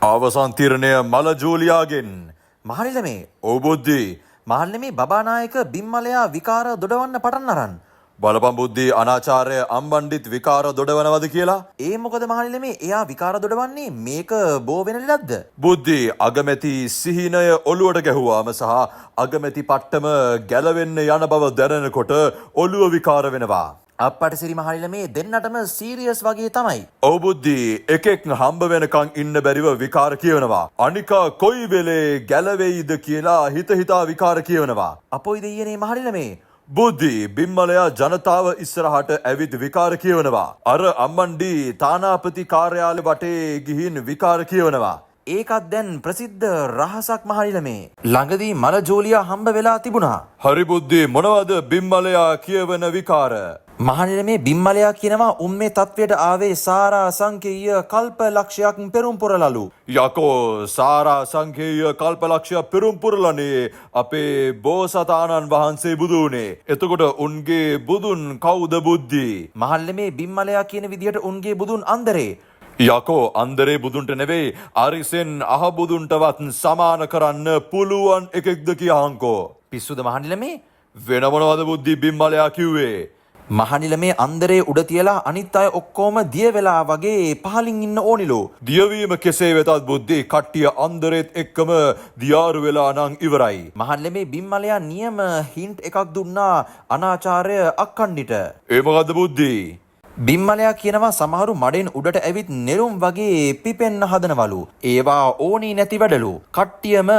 අවසන් තීරණය මල ජූලියාගෙන්. මහනිලමේ ඔව් බුද්ධි. මහනිලමේ බබානායක බිම්මලයා විකාර දොඩවන්න පටන් අරන්. බලපන් බුද්ධි අනාචාර්ය අම්බණ්ඩිත් විකාර දොඩවනවද කියලා. ඒ මොකද මහනිලමේ එයා විකාර දොඩවන්නේ මේක බෝ වෙන ලද්ද? බුද්ධි අගමැති සිහිනය ඔළුවට ගැහුවාම සහ අගමැති පට්ටම ගැලවෙන්න යන බව දැනෙනකොට ඔළුව විකාර වෙනවා. අපට සිරි මහනිලමේ දෙන්නටම සීරියස් වගේ තමයි. ඔව් බුද්ධි එකෙක් හම්බ වෙනකන් ඉන්න බැරිව විකාර කියවනවා. අනිකා කොයි වෙලේ ගැලවෙයිද කියලා හිත හිතා විකාර කියවනවා. අපොයි දෙයියනේ මහනිලමේ බුද්ධි බිම්මලයා ජනතාව ඉස්සරහට ඇවිත් විකාර කියවනවා. අර අම්මණ්ඩි තානාපති කාර්යාලය වටේ ගිහින් විකාර කියවනවා. ඒකත් දැන් ප්‍රසිද්ධ රහසක් මහනිලමේ. ළඟදී මල ජෝලියා හම්බ වෙලා තිබුණා. හරි බුද්ධි මොනවද බිම්මලයා කියවන විකාර? මහනිලමේ බිම්මලයා කියනවා උම්මේ තත්වයට ආවේ සාරා සංකේය කල්ප ලක්ෂයක් පෙරම් පුරලලු. යකෝ සාරා සංකේය කල්ප ලක්ෂයක් පෙරම් පුරලනේ අපේ බෝසතාණන් වහන්සේ බුදු වුණේ. එතකොට උන්ගේ බුදුන් කවුද බුද්ධි? මහල්ලමේ බිම්මලයා කියන විදිහට උන්ගේ බුදුන් අන්දරේ. යකෝ අන්දරේ බුදුන්ට නෙවෙයි අරිසෙන් අහබුදුන්ටවත් සමාන කරන්න පුළුවන් එකෙක්ද කියහන්කෝ. පිස්සුද මහනිලමේ? වෙන මොනවද බුද්ධි බිම්මලයා කිව්වේ? මහනිලමේ අන්දරේ උඩ තියලා අනිත් අය ඔක්කොම දිය වෙලා වගේ පහලින් ඉන්න ඕනිලු. දියවීම කෙසේ වෙතත් බුද්ධි කට්ටිය අන්දරේත් එක්කම දියාරු වෙලා නම් ඉවරයි. මහනිලමේ බිම්මලයා නියම හින්ට් එකක් දුන්නා අනාචාර්ය අක්කණ්ඩිට. ඒ මොකද්ද බුද්ධි? බිම්මලයා කියනවා සමහරු මඩෙන් උඩට ඇවිත් නෙළුම් වගේ පිපෙන්න හදනවලු. ඒවා ඕනි නැති වැඩලු. කට්ටියම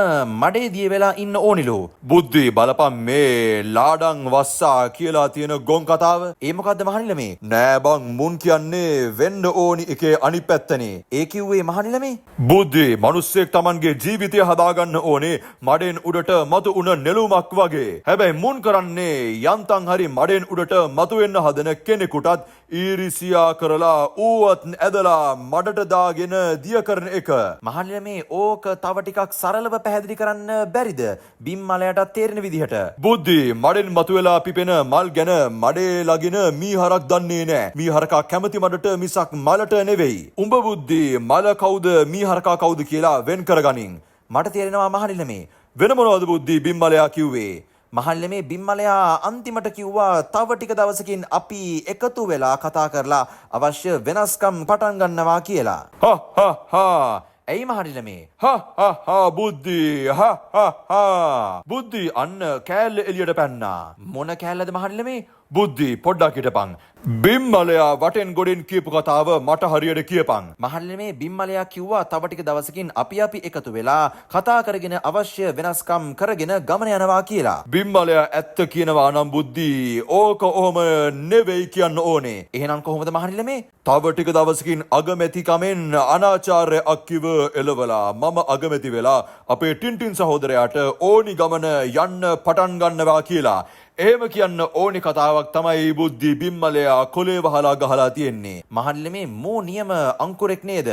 මඩේ දිය වෙලා ඉන්න ඕනිලු. බුද්ධි බලපන් මේ ලාඩන් වස්සා කියලා තියෙන ගොන් කතාව. ඒ මොකද්ද මහනිලමේ? නෑ බං මුන් කියන්නේ වෙන්න ඕනි එකේ අනිත් පැත්තනේ. ඒ කිව්වේ මහනිලමේ? බුද්ධි මිනිස්සෙක් Tamanගේ ජීවිතය හදාගන්න ඕනේ මඩෙන් උඩට මතු උන නෙළුමක් වගේ. හැබැයි මුන් කරන්නේ යන්තම් හරි මඩෙන් උඩට මතු වෙන්න හදන කෙනෙකුටත් ඊරිසියා කරලා ඌවත් ඇදලා මඩට දාගෙන දිය කරන එක. මහනිලමේ ඕක තව ටිකක් සරලව පැහැදිලි කරන්න බැරිද? බිම්මලයට තේරෙන විදිහට. බුද්ධි මඩෙන් මතුවෙලා පිපෙන මල් ගැන මඩේ ලගින මීහරක් දන්නේ නෑ. මීහරකා කැමති මඩට මිසක් මලට නෙවෙයි. උඹ බුද්ධි මල කවුද මීහරකා කවුද කියලා වෙන් කරගනින්. මට තේරෙනවා මහනිලමේ. වෙන මොනවද බුද්ධි බිම්මලයා කිව්වේ? මහල්ලමේ බිම්මලයා අන්තිමට කිව්වා තව ටික දවසකින් අපි එකතු වෙලා කතා කරලා අවශ්‍ය වෙනස්කම් පටන් ගන්නවා කියලා. ඇයි මහනිලමේ? බුද්ධි බුද්ධි අන්න කෑල්ල එළියට පැන්නා. මොන කෑල්ලද මහනිලමේ? බුද්ධි පොඩ්ඩක් හිටපන්. බිම්මලයා වටෙන් ගොඩෙන් කියපු කතාව මට හරියට කියපන්. මහල්ලමේ බිම්මලයා කිව්වා තව ටික දවසකින් අපි එකතු වෙලා කතා කරගෙන අවශ්‍ය වෙනස්කම් කරගෙන ගමන යනවා කියලා. බිම්මලයා ඇත්ත කියනවා නම් බුද්ධි ඕක ඔහොම නෙවෙයි කියන්න ඕනේ. එහෙනම් කොහොමද මහනිලමේ? තව ටික දවසකින් අගමැති කමෙන් අනාචාර්ය අක්කිව එළවලා මම අගමැති වෙලා අපේ ටින්ටින් සහෝදරයාට ඕනි ගමන යන්න පටන් ගන්නවා කියලා. එහෙම කියන්න ඕනි කතාවක් තමයි බුද්ධි බිම්මලයා කොලේ වහලා ගහලා තියෙන්නේ. මහල්ලමේ මෝ නියම අංකුරෙක් නේද?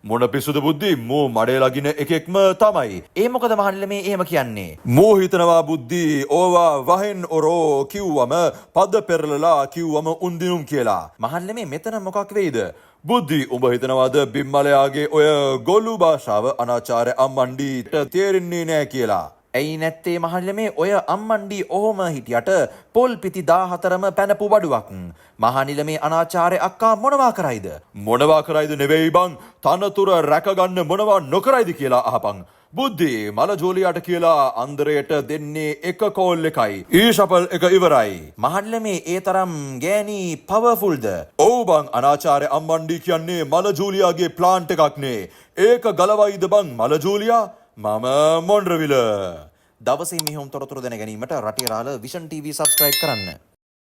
මොන පිස්සුද බුද්ධි මෝ මඩේ ලගින එකෙක්ම තමයි. ඒ මොකද මහල්ලමේ එහෙම කියන්නේ? මෝ හිතනවා බුද්ධි ඕවා වහෙන් ඔරෝ කිව්වම පද පෙරලලා කිව්වම උන්දිනුම් කියලා. මහල්ලමේ මෙතන මොකක් වෙයිද? බුද්ධි උඹ හිතනවාද බිම්මලයාගේ ඔය ගොළු භාෂාව අනාචාර්ය අම්මණ්ඩිට තේරෙන්නේ නෑ කියලා? ඇයි නැත්තේ මහල්ලමේ ඔය අම්මණ්ඩි ඔහොම හිටියට පොල් පිටි 14ම පැනපු බඩුවක්. මහනිලමේ අනාචාර්ය අක්කා මොනවා කරයිද? මොනවා කරයිද නෙවෙයි බං තනතුර රැකගන්න මොනවා නොකරයිද කියලා අහපන්. බුද්ධි මල ජෝලියාට කියලා අන්දරයට දෙන්නේ එක කෝල් එකයි. ඊශපල් එක ඉවරයි. මහල්ලමේ ඒ තරම් ගෑණි පවර්ෆුල්ද? ඔව් බං අනාචාර්ය අම්මණ්ඩි කියන්නේ මල ජෝලියාගේ ප්ලාන්ට් එකක් නේ. ඒක ගලවයිද බං මල ජෝලියා? මම මොන්රවිල. දවසේ මෙහෙම තොරතුරු දැන ගැනීමට රටේ රාළ විෂන් TV සබ්ස්ක්‍රයිබ් කරන්න.